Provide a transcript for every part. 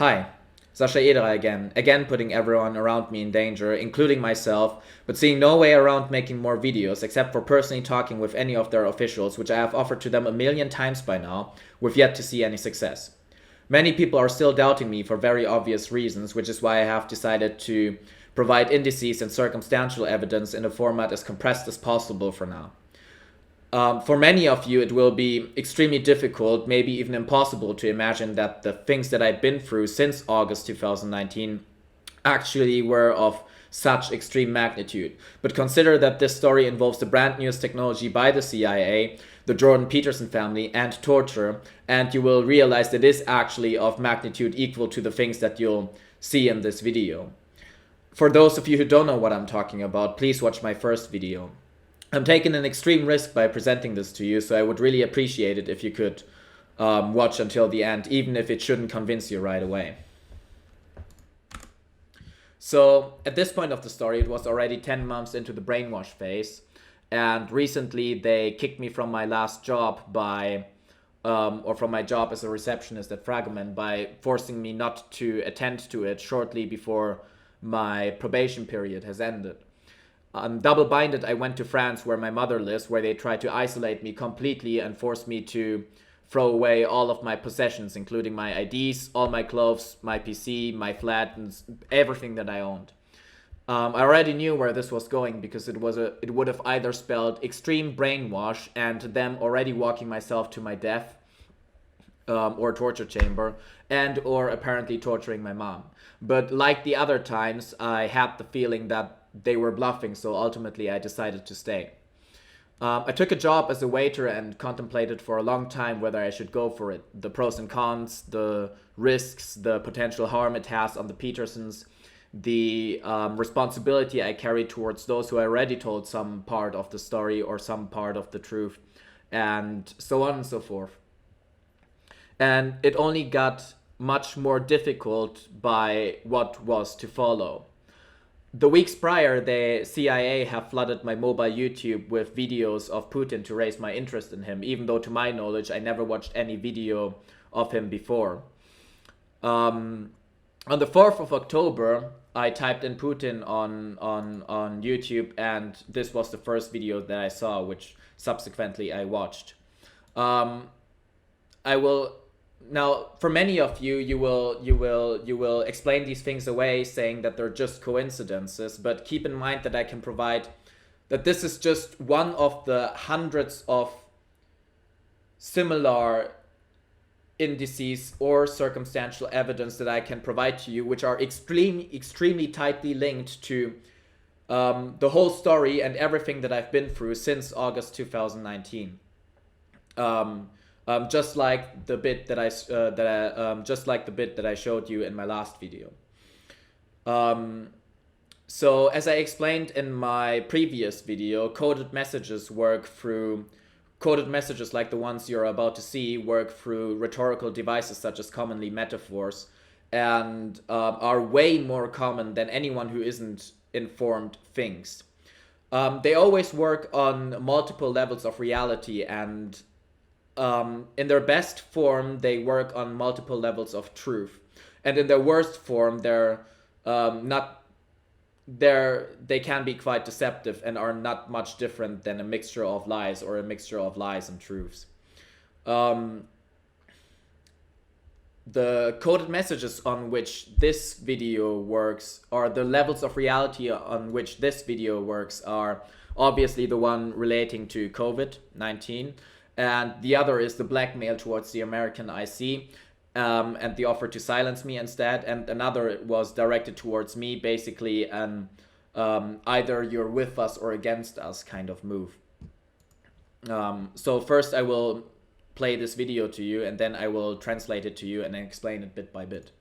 Hi, Sasha Eder again putting everyone around me in danger, including myself, but seeing no way around making more videos except for personally talking with any of their officials, which I have offered to them a million times by now, with yet to see any success. Many people are still doubting me for very obvious reasons, which is why I have decided to provide indices and circumstantial evidence in a format as compressed as possible for now. For many of you, it will be extremely difficult, maybe even impossible, to imagine that the things that I've been through since August 2019 actually were of such extreme magnitude. But consider that this story involves the brand newest technology by the CIA, the Jordan Peterson family, and torture, and you will realize that it is actually of magnitude equal to the things that you'll see in this video. For those of you who don't know what I'm talking about, please watch my first video. I'm taking an extreme risk by presenting this to you, so I would really appreciate it if you could watch until the end, even if it shouldn't convince you right away. So at this point of the story, it was already 10 months into the brainwash phase, and recently they kicked me from my last job or from my job as a receptionist at Fragment by forcing me not to attend to it shortly before my probation period has ended. Double-binded, I went to France where my mother lives, where they tried to isolate me completely and force me to throw away all of my possessions, including my IDs, all my clothes, my PC, my flat, and everything that I owned. I already knew where this was going because it would have either spelled extreme brainwash and them already walking myself to my death or torture chamber, and or apparently torturing my mom. But like the other times, I had the feeling that they were bluffing, so ultimately I decided to stay. I took a job as a waiter and contemplated for a long time whether I should go for it. The pros and cons, the risks, the potential harm it has on the Petersons, the responsibility I carry towards those who I already told some part of the story or some part of the truth, and so on and so forth. And it only got much more difficult by what was to follow. The weeks prior, the CIA have flooded my mobile YouTube with videos of Putin to raise my interest in him, even though to my knowledge I never watched any video of him before. On the 4th of October, I typed in Putin on YouTube, and this was the first video that I saw, which subsequently I watched. I will Now, for many of you, you will explain these things away, saying that they're just coincidences. But keep in mind that I can provide that this is just one of the hundreds of similar indices or circumstantial evidence that I can provide to you, which are extremely tightly linked to the whole story and everything that I've been through since August 2019. Just like the bit that I showed you in my last video. So as I explained in my previous video, coded messages like the ones you're about to see work through rhetorical devices such as commonly metaphors, and are way more common than anyone who isn't informed thinks. They always work on multiple levels of reality, and in their best form, they work on multiple levels of truth, and in their worst form, they can be quite deceptive and are not much different than a mixture of lies or a mixture of lies and truths. The coded messages on which this video works, or the levels of reality on which this video works, are obviously the one relating to COVID-19. And the other is the blackmail towards the American IC, and the offer to silence me instead. And another was directed towards me, basically an either you're with us or against us kind of move. So first I will play this video to you, and then I will translate it to you and explain it bit by bit.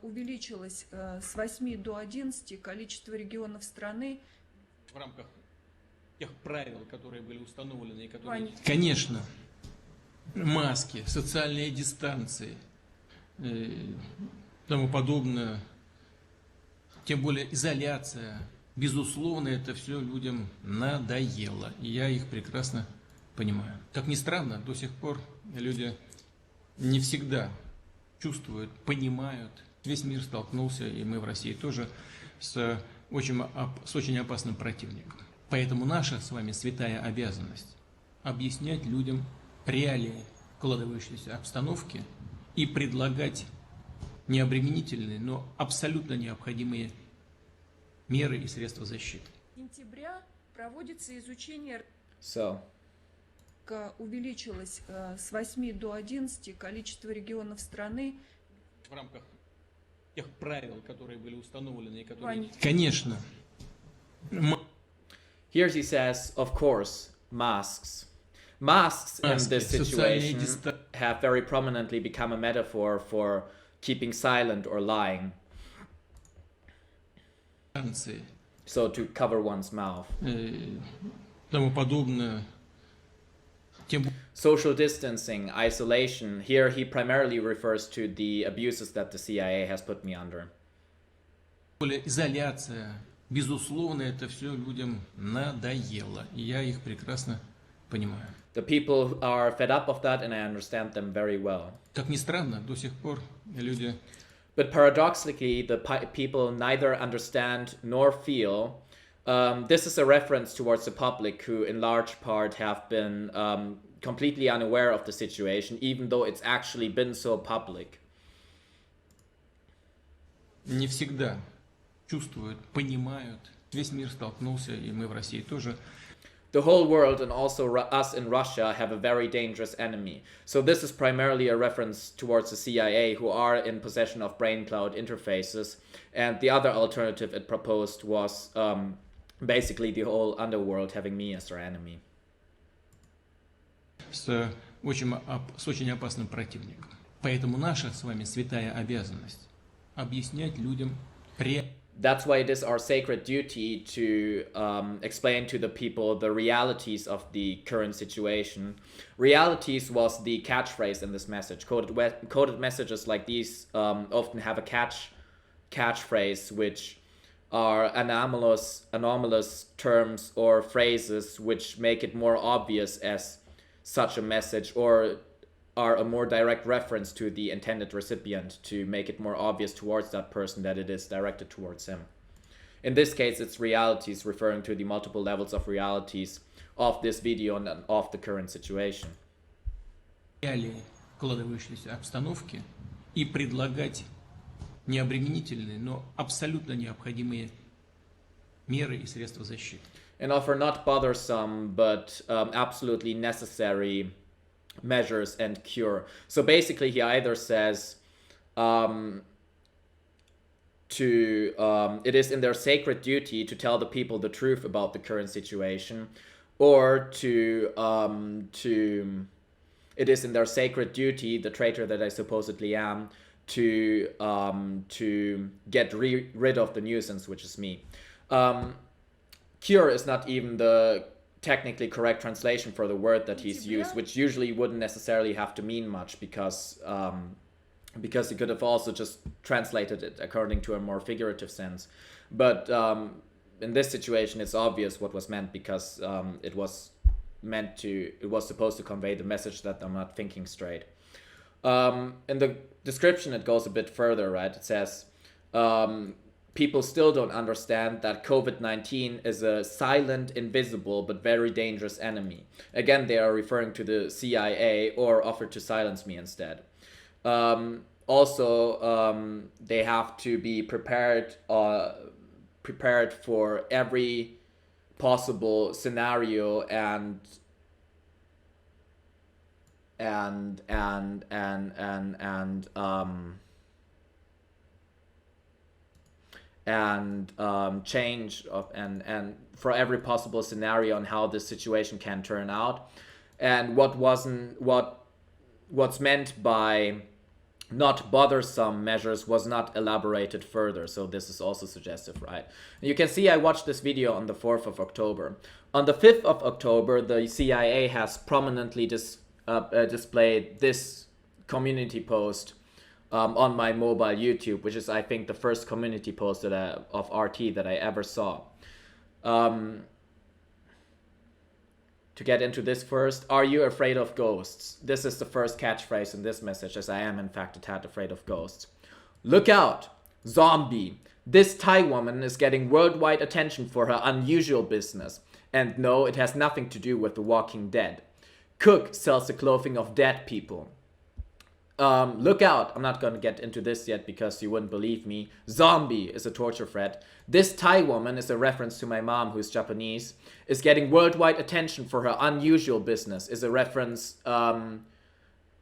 Увеличилось с 8 до 11 количество регионов страны в рамках тех правил, которые были установлены и которые... Конечно, маски, социальные дистанции, тому подобное, тем более изоляция, безусловно, это все людям надоело, и я их прекрасно понимаю. Как ни странно, до сих пор люди не всегда чувствуют, понимают. Весь мир столкнулся, и мы в России тоже, с очень опасным противником. Поэтому наша с вами святая обязанность объяснять людям реалии складывающейся обстановки и предлагать необременительные, но абсолютно необходимые меры и средства защиты. Сентября проводится изучение. So, Увеличилось с 8 до 11 количество регионов страны. В рамках тех правил, которые были установлены и которые... Конечно. here he says, of course, masks. Masks in this situation have very prominently become a metaphor for keeping silent or lying. So to cover one's mouth. Тому подобное. Social distancing, isolation. Here he primarily refers to the abuses that the CIA has put me under. Изоляция. Безусловно, это все людям надоело. И я их прекрасно понимаю. The people are fed up of that, and I understand them very well. Как ни странно, до сих пор люди... But paradoxically, the people neither understand nor feel. This is a reference towards the public who, in large part, have been completely unaware of the situation, even though it's actually been so public. Не всегда чувствуют, понимают. Весь мир столкнулся, и мы в России тоже. The whole world and also us in Russia have a very dangerous enemy. So this is primarily a reference towards the CIA, who are in possession of brain cloud interfaces. And the other alternative it proposed was basically the whole underworld having me as their enemy. С очень опасным противником. Поэтому наша с вами святая обязанность объяснять людям That's why it is our sacred duty to explain to the people the realities of the current situation. Realities was the catchphrase in this message. Coded messages like these often have a catchphrase, which are anomalous terms or phrases which make it more obvious as such a message, or are a more direct reference to the intended recipient to make it more obvious towards that person that it is directed towards him. In this case, it's realities, referring to the multiple levels of realities of this video and of the current situation. Реалии складывающейся обстановки и предлагать необременительные, но абсолютно необходимые меры и средства защиты. And offer not bothersome, but absolutely necessary measures and cure. So basically he either says it is in their sacred duty to tell the people the truth about the current situation, or it is in their sacred duty, the traitor that I supposedly am, to get rid of the nuisance, which is me. Cure is not even the technically correct translation for the word that he's used, which usually wouldn't necessarily have to mean much, because he could have also just translated it according to a more figurative sense. But in this situation, it's obvious what was meant, because it was supposed to convey the message that I'm not thinking straight. In the description, it goes a bit further, right? It says, people still don't understand that COVID-19 is a silent, invisible, but very dangerous enemy. Again, they are referring to the CIA, or offered to silence me instead. Also, they have to be prepared for every possible scenario and change of and for every possible scenario on how this situation can turn out, and what's meant by not bothersome measures was not elaborated further. So this is also suggestive, right? You can see I watched this video on the 4th of October. On the 5th of October, the CIA has prominently displayed this community post on my mobile YouTube, which is, I think, the first community post of RT that I ever saw. to get into this first. Are you afraid of ghosts? This is the first catchphrase in this message, as I am in fact a tad afraid of ghosts. Look out! Zombie! This Thai woman is getting worldwide attention for her unusual business. And no, it has nothing to do with The Walking Dead. Cook sells the clothing of dead people. Look out! I'm not gonna get into this yet because you wouldn't believe me. Zombie is a torture threat. This Thai woman is a reference to my mom, who's Japanese, is getting worldwide attention for her unusual business, is a reference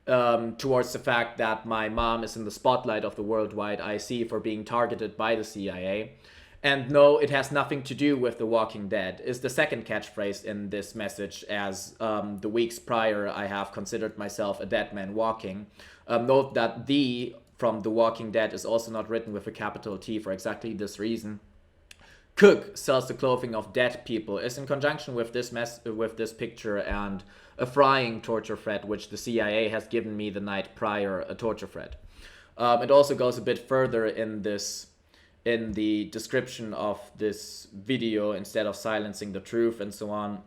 towards the fact that my mom is in the spotlight of the worldwide IC for being targeted by the CIA. And no, it has nothing to do with The Walking Dead, is the second catchphrase in this message, as the weeks prior I have considered myself a dead man walking. Note that the from The Walking Dead is also not written with a capital T for exactly this reason. Cook sells the clothing of dead people is in conjunction with this picture and a frying torture threat which the CIA has given me the night prior, a torture threat. It also goes a bit further in the description of this video, instead of silencing the truth and so on.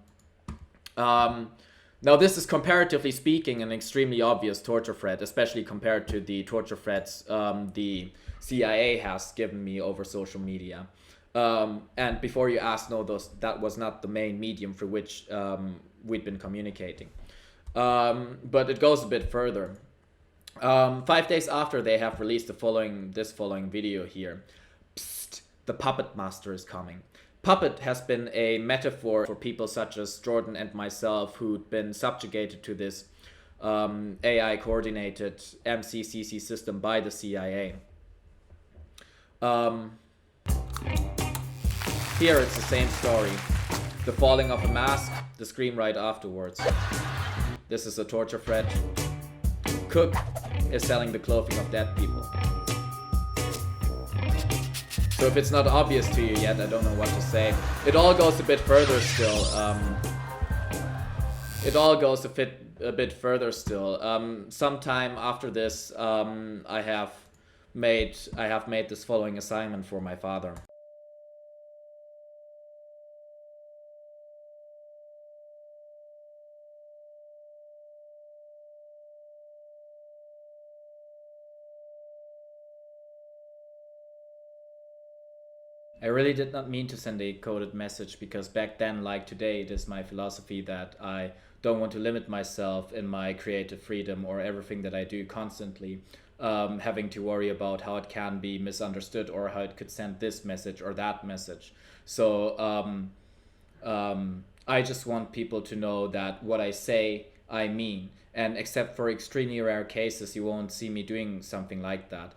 Now this is, comparatively speaking, an extremely obvious torture threat, especially compared to the torture threats the CIA has given me over social media. And before you ask, no, that was not the main medium for which we'd been communicating. But it goes a bit further. 5 days after, they have released this following video here. Psst, the puppet master is coming. Puppet has been a metaphor for people such as Jordan and myself who'd been subjugated to this AI coordinated MCCC system by the CIA. Here it's the same story. The falling of a mask, the scream right afterwards. This is a torture threat. Cook is selling the clothing of dead people. So if it's not obvious to you yet, I don't know what to say. It all goes a bit further still. Sometime after this, I have made this following assignment for my father. I really did not mean to send a coded message, because back then, like today, it is my philosophy that I don't want to limit myself in my creative freedom or everything that I do constantly having to worry about how it can be misunderstood or how it could send this message or that message. So I just want people to know that what I say, I mean. And except for extremely rare cases, you won't see me doing something like that.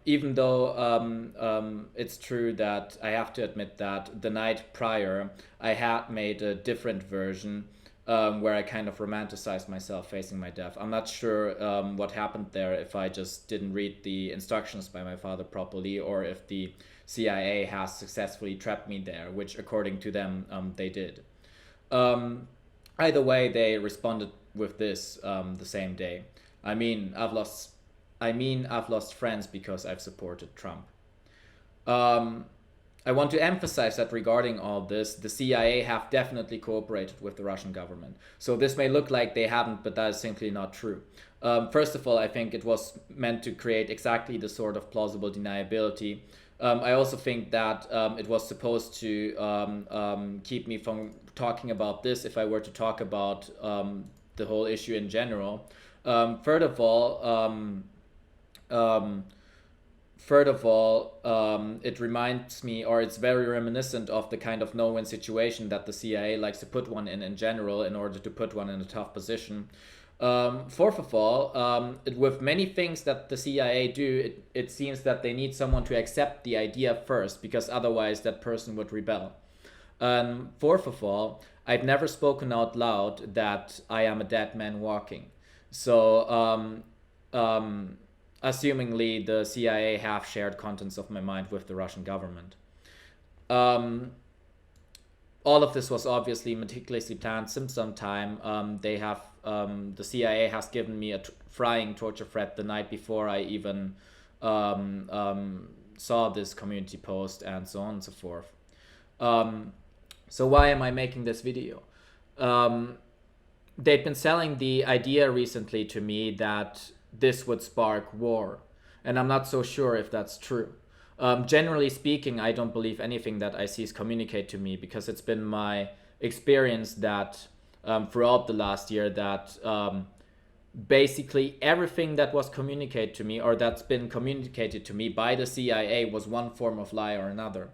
Even though it's true that I have to admit that the night prior, I had made a different version where I kind of romanticized myself facing my death. I'm not sure what happened there, if I just didn't read the instructions by my father properly, or if the CIA has successfully trapped me there, which according to them, they did. Either way, they responded with this the same day. I mean, I've lost friends because I've supported Trump. I want to emphasize that regarding all this, the CIA have definitely cooperated with the Russian government. So this may look like they haven't, but that is simply not true. First of all, I think it was meant to create exactly the sort of plausible deniability. I also think that it was supposed to keep me from talking about this if I were to talk about the whole issue in general. Third of all, it reminds me, or it's very reminiscent of the kind of no-win situation that the CIA likes to put one in general in order to put one in a tough position. Fourth of all, with many things that the CIA do, it seems that they need someone to accept the idea first, because otherwise that person would rebel. Fourth of all, I've never spoken out loud that I am a dead man walking. So, assumingly, the CIA have shared contents of my mind with the Russian government. All of this was obviously meticulously planned since some time. The CIA has given me a frying torture threat the night before I even saw this community post, and so on and so forth. So why am I making this video? they've been selling the idea recently to me that this would spark war. And I'm not so sure if that's true. Generally speaking, I don't believe anything that ICs communicate to me, because it's been my experience that throughout the last year that basically everything that was communicated to me, or that's been communicated to me by the CIA, was one form of lie or another.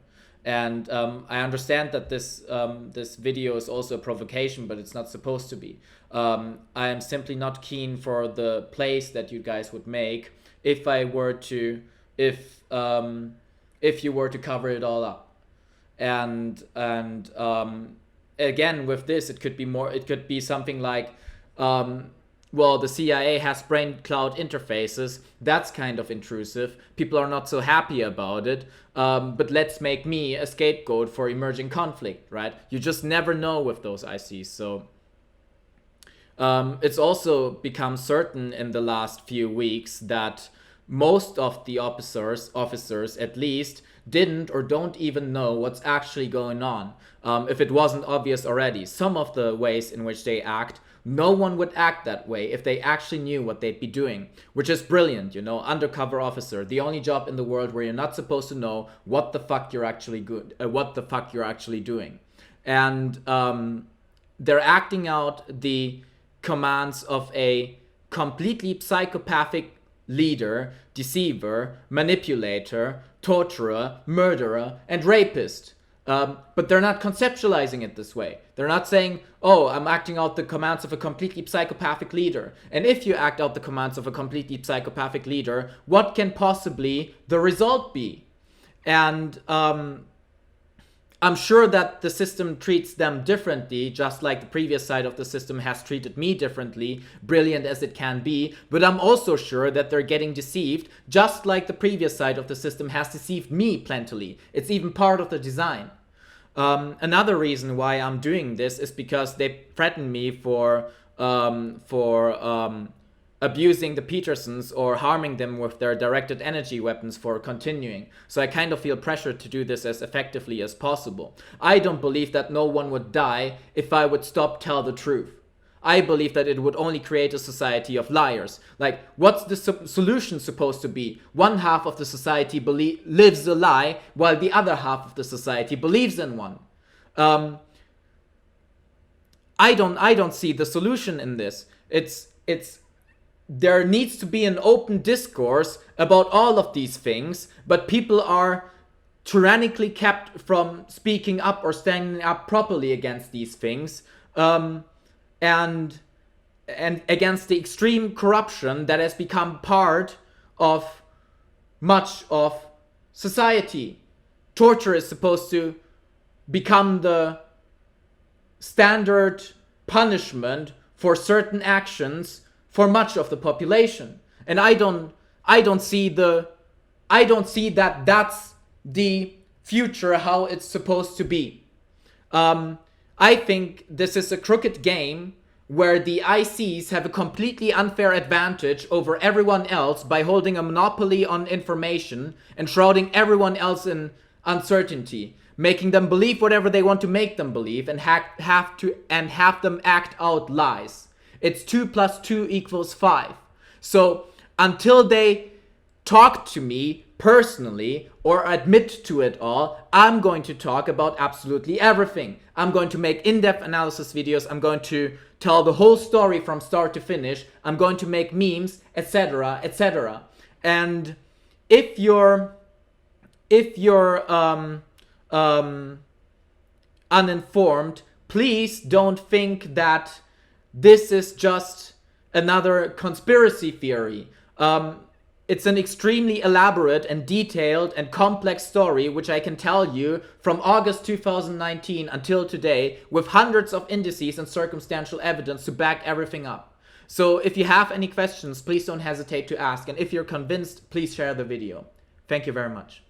And I understand that this video is also a provocation, but it's not supposed to be. I am simply not keen for the plays that you guys would make if you were to cover it all up. And again, with this, it could be something like, well, the CIA has brain cloud interfaces. That's kind of intrusive. People are not so happy about it. But let's make me a scapegoat for emerging conflict, right? You just never know with those ICs. So it's also become certain in the last few weeks that most of the officers at least, didn't or don't even know what's actually going on. If it wasn't obvious already, some of the ways in which they act, no one would act that way if they actually knew what they'd be doing, which is brilliant, you know, undercover officer, the only job in the world where you're not supposed to know what the fuck you're actually doing. And they're acting out the commands of a completely psychopathic leader, deceiver, manipulator, torturer, murderer, and rapist. But they're not conceptualizing it this way. They're not saying, oh, I'm acting out the commands of a completely psychopathic leader. And if you act out the commands of a completely psychopathic leader, what can possibly the result be? And I'm sure that the system treats them differently, just like the previous side of the system has treated me differently, brilliant as it can be. But I'm also sure that they're getting deceived, just like the previous side of the system has deceived me plentifully. It's even part of the design. Another reason why I'm doing this is because they threaten me for abusing the Petersons or harming them with their directed energy weapons for continuing. So I kind of feel pressured to do this as effectively as possible. I don't believe that no one would die if I would stop tell the truth. I believe that it would only create a society of liars. Like, what's the solution supposed to be? One half of the society lives a lie, while the other half of the society believes in one. I don't see the solution in this. There needs to be an open discourse about all of these things, but people are tyrannically kept from speaking up or standing up properly against these things, and against the extreme corruption that has become part of much of society. Torture is supposed to become the standard punishment for certain actions for much of the population. And I don't see that that's the future, how it's supposed to be. I think this is a crooked game where the ICs have a completely unfair advantage over everyone else by holding a monopoly on information and shrouding everyone else in uncertainty, making them believe whatever they want to make them believe, and have them act out lies. It's 2 + 2 = 5. So until they talk to me personally or admit to it all, I'm going to talk about absolutely everything. I'm going to make in-depth analysis videos. I'm going to tell the whole story from start to finish. I'm going to make memes, etc., etc. And if you're uninformed, please don't think that this is just another conspiracy theory. It's an extremely elaborate and detailed and complex story, which I can tell you from August 2019 until today, with hundreds of indices and circumstantial evidence to back everything up. So if you have any questions, please don't hesitate to ask. And if you're convinced, please share the video. Thank you very much.